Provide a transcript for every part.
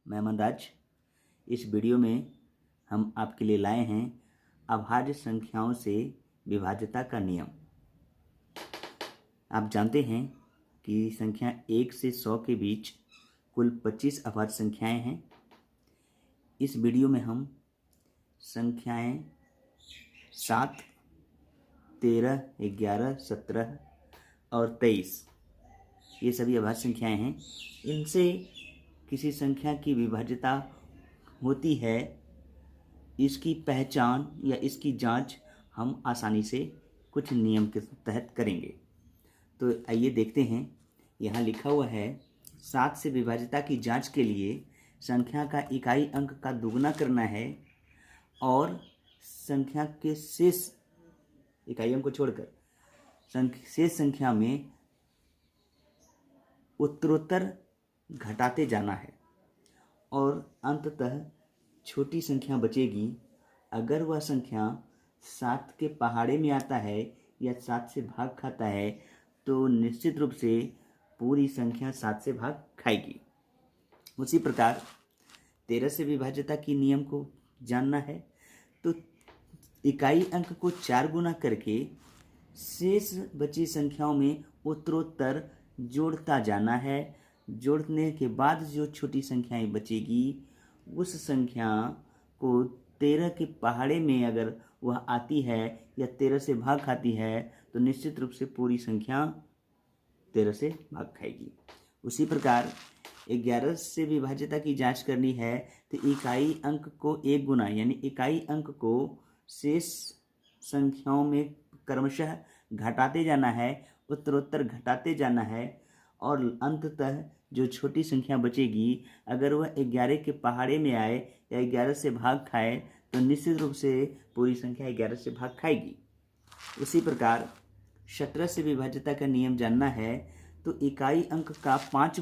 मैं मनराज। इस वीडियो में हम आपके लिए लाए हैं अभाज्य संख्याओं से विभाज्यता का नियम। आप जानते हैं कि संख्या 1 से 100 के बीच कुल 25 अभाज्य संख्याएं हैं। इस वीडियो में हम संख्याएं 7, 13, 11, 17 और 23 ये सभी अभाज्य संख्याएं हैं। इनसे किसी संख्या की विभाज्यता होती है, इसकी पहचान या इसकी जांच हम आसानी से कुछ नियम के तहत करेंगे। तो आइए देखते हैं। यहाँ लिखा हुआ है 7 से विभाज्यता की जांच के लिए संख्या का इकाई अंक का दुगना करना है और संख्या के शेष इकाई अंक को छोड़कर शेष संख्या में उत्तरोत्तर घटाते जाना है और अंततः छोटी संख्या बचेगी। अगर वह संख्या 7 के पहाड़े में आता है या 7 से भाग खाता है तो निश्चित रूप से पूरी संख्या 7 से भाग खाएगी। उसी प्रकार 13 से विभाज्यता की नियम को जानना है तो इकाई अंक को 4 गुना करके शेष बची संख्याओं में उत्तरोत्तर जोड़ता जाना है। जोड़ने के बाद जो छोटी संख्याएं बचेगी उस संख्या को 13 के पहाड़े में अगर वह आती है या 13 से भाग खाती है तो निश्चित रूप से पूरी संख्या 13 से भाग खाएगी। उसी प्रकार 11 से विभाज्यता की जांच करनी है तो इकाई अंक को 1 गुना यानी इकाई अंक को शेष संख्याओं में क्रमशः घटाते जाना है, उत्तरोत्तर घटाते जाना है और अंततः जो छोटी संख्या बचेगी अगर वह 11 के पहाड़े में आए या 11 से भाग खाए तो निश्चित रूप से पूरी संख्या 11 से भाग खाएगी। उसी प्रकार 17 से विभाज्यता का नियम जानना है तो इकाई अंक का 5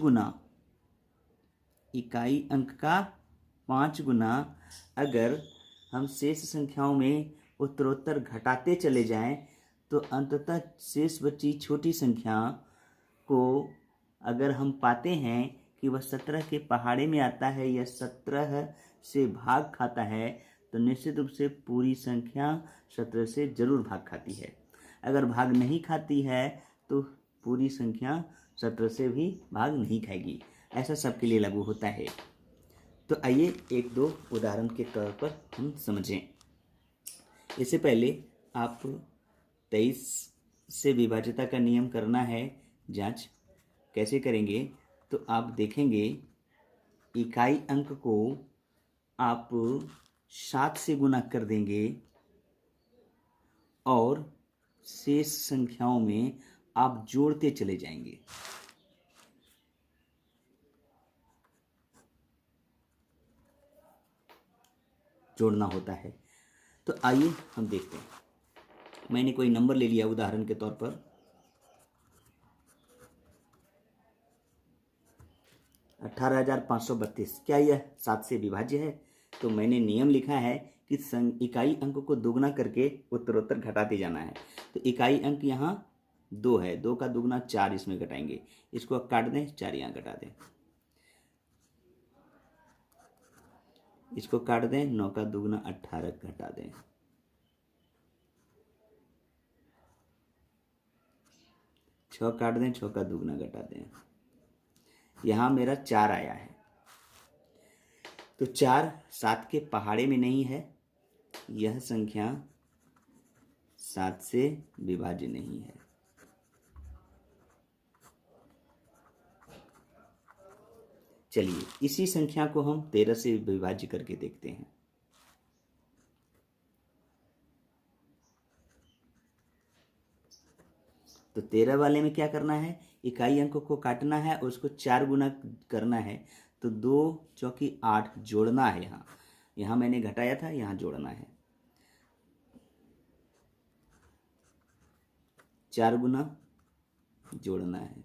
गुना अगर हम शेष संख्याओं में उत्तरोत्तर घटाते चले जाएं तो अंततः शेष बची छोटी संख्या को अगर हम पाते हैं कि वह 17 के पहाड़े में आता है या 17 से भाग खाता है तो निश्चित रूप से पूरी संख्या 17 से जरूर भाग खाती है। अगर भाग नहीं खाती है तो पूरी संख्या 17 से भी भाग नहीं खाएगी। ऐसा सबके लिए लागू होता है। तो आइए एक दो उदाहरण के तौर पर हम समझें। इससे पहले आप 23 से विभाज्यता का नियम करना है। जांच कैसे करेंगे तो आप देखेंगे इकाई अंक को आप 7 से गुना कर देंगे और शेष संख्याओं में आप जोड़ते चले जाएंगे। जोड़ना होता है। तो आइए हम देखते हैं। मैंने कोई नंबर ले लिया उदाहरण के तौर पर 18,532। क्या यह 7 से विभाज्य है? तो मैंने नियम लिखा है कि इकाई अंक को दोगुना करके उत्तरोत्तर घटाते जाना है। तो इकाई अंक यहाँ 2 है, 2 का दुगना 4 इसमें घटाएंगे। इसको काट दें, 4 यहाँ घटा दें। इसको काट दें, 9 का दुगना 18 घटा दें। छः काट दें, 6 का दुगना घटा दें। यहाँ मेरा 4 आया है। तो 4 7 के पहाड़े में नहीं है, यह संख्या 7 से विभाज्य नहीं है। चलिए इसी संख्या को हम 13 से विभाज्य करके देखते हैं। तो 13 वाले में क्या करना है, इकाई अंक को काटना है और उसको 4 गुना करना है। तो 2 चौकी 8 जोड़ना है। यहाँ मैंने घटाया था, यहाँ जोड़ना है। 4 गुना जोड़ना है।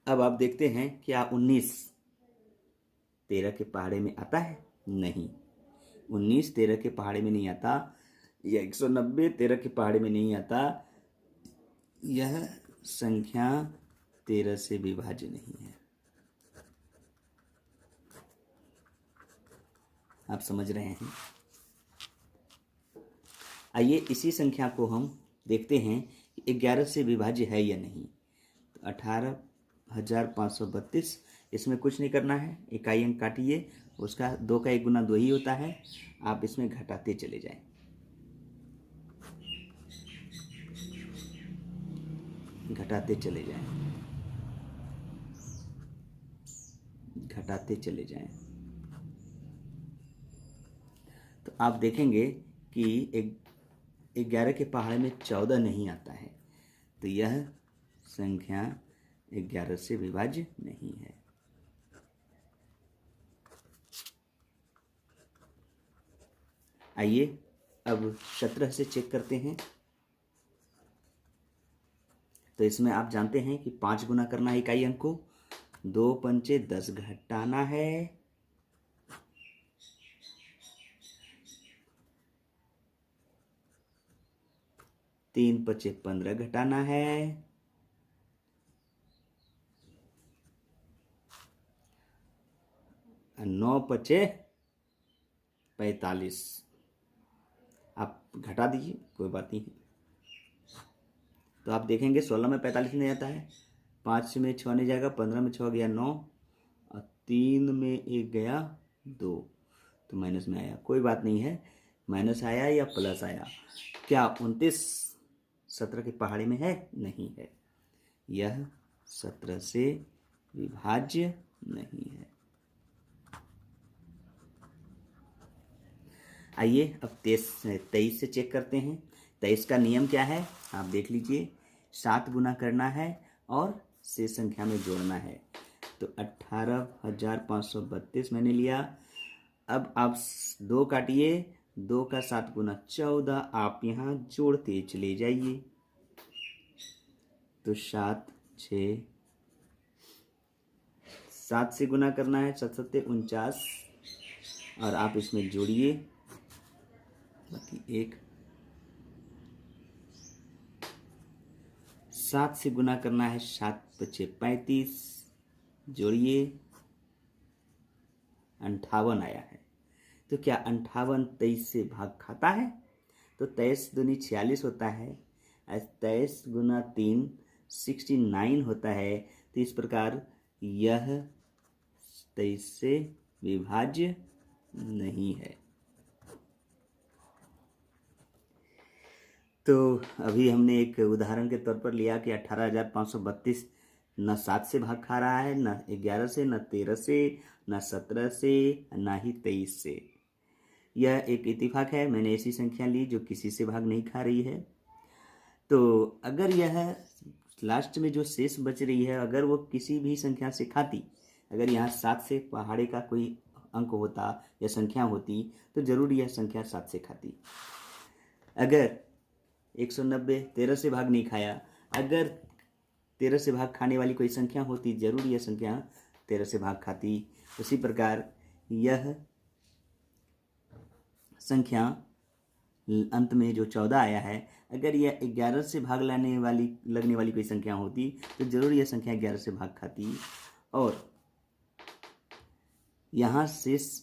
अब आप देखते हैं क्या 19 13 के पहाड़े में आता है? नहीं, 19 13 के पहाड़े में नहीं आता। या 190 13 के पहाड़े में नहीं आता। यह संख्या 13 से विभाज्य नहीं है। आप समझ रहे हैं। आइए इसी संख्या को हम देखते हैं कि 11 से विभाज्य है या नहीं। तो 18,532, इसमें कुछ नहीं करना है, इकाई अंक काटिए, उसका 2 का 1 गुना 2 ही होता है। आप इसमें घटाते चले जाएं, घटाते चले जाएं, घटाते चले जाएं। तो आप देखेंगे कि 11 के पहाड़े में 14 नहीं आता है, तो यह संख्या 11 से विभाज्य नहीं है। आइए अब 17 से चेक करते हैं। तो इसमें आप जानते हैं कि 5 गुना करना है इकाई अंक को, 2 पंचे 10 घटाना है, 3 पचे 15 घटाना है, 9 पचे 45। आप घटा दीजिए, कोई बात नहीं है। तो आप देखेंगे 16 में 45 नहीं आता है, 5 में 6 नहीं जाएगा, 15 में 6 गया 9, और 3 में 1 गया 2, तो माइनस में आया। कोई बात नहीं है, माइनस आया या प्लस आया। क्या 29 17 की पहाड़ी में है? नहीं है, यह 17 से विभाज्य नहीं है। आइए अब 23 से चेक करते हैं। 23 का नियम क्या है आप देख लीजिए, 7 गुना करना है और शेष संख्या में जोड़ना है। तो 18,532 मैंने लिया। अब आप 2 काटिए, 2 का 7 गुना 14, आप यहाँ जोड़ते चले जाइए। तो 7 से गुना करना है, 7 7 49, और आप इसमें जोड़िए, बाकी 1। 7 से गुना करना है, 7 पचे 35, जोड़िए, 58 आया है। तो क्या 58 23 से भाग खाता है? तो 23 दूनी 46 होता है, 23 गुना 3 69 होता है। तो इस प्रकार यह 23 से विभाज्य नहीं है। तो अभी हमने एक उदाहरण के तौर पर लिया कि 18,532 न 7 से भाग खा रहा है, न 11 से, न 13 से, न 17 से, न ही 23 से। यह एक इत्तेफाक है, मैंने ऐसी संख्या ली जो किसी से भाग नहीं खा रही है। तो अगर यह लास्ट में जो शेष बच रही है, अगर वो किसी भी संख्या से खाती, अगर यहाँ 7 से पहाड़े का कोई अंक होता या संख्या होती, तो जरूर यह संख्या 7 से खाती। अगर 190 13 से भाग नहीं खाया, अगर 13 से भाग खाने वाली कोई संख्या होती, जरूर यह संख्या 13 से भाग खाती। उसी प्रकार यह संख्या अंत में जो 14 आया है, अगर यह 11 से भाग लगने वाली कोई संख्या होती, तो जरूर यह संख्या 11 से भाग खाती। और यहाँ शेष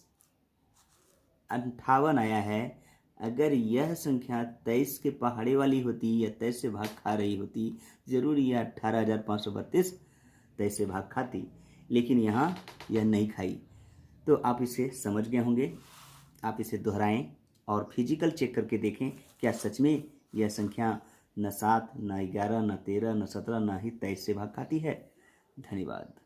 58 आया है, अगर यह संख्या 23 के पहाड़े वाली होती या 23 से भाग खा रही होती, जरूर यह 18,532 23 से भाग खाती, लेकिन यहाँ यह नहीं खाई। तो आप इसे समझ गए होंगे। आप इसे दोहराएं और फिजिकल चेक करके देखें, क्या सच में यह संख्या न 7, न 11, न 13, न 17, न ही 23 से भाग खाती है। धन्यवाद।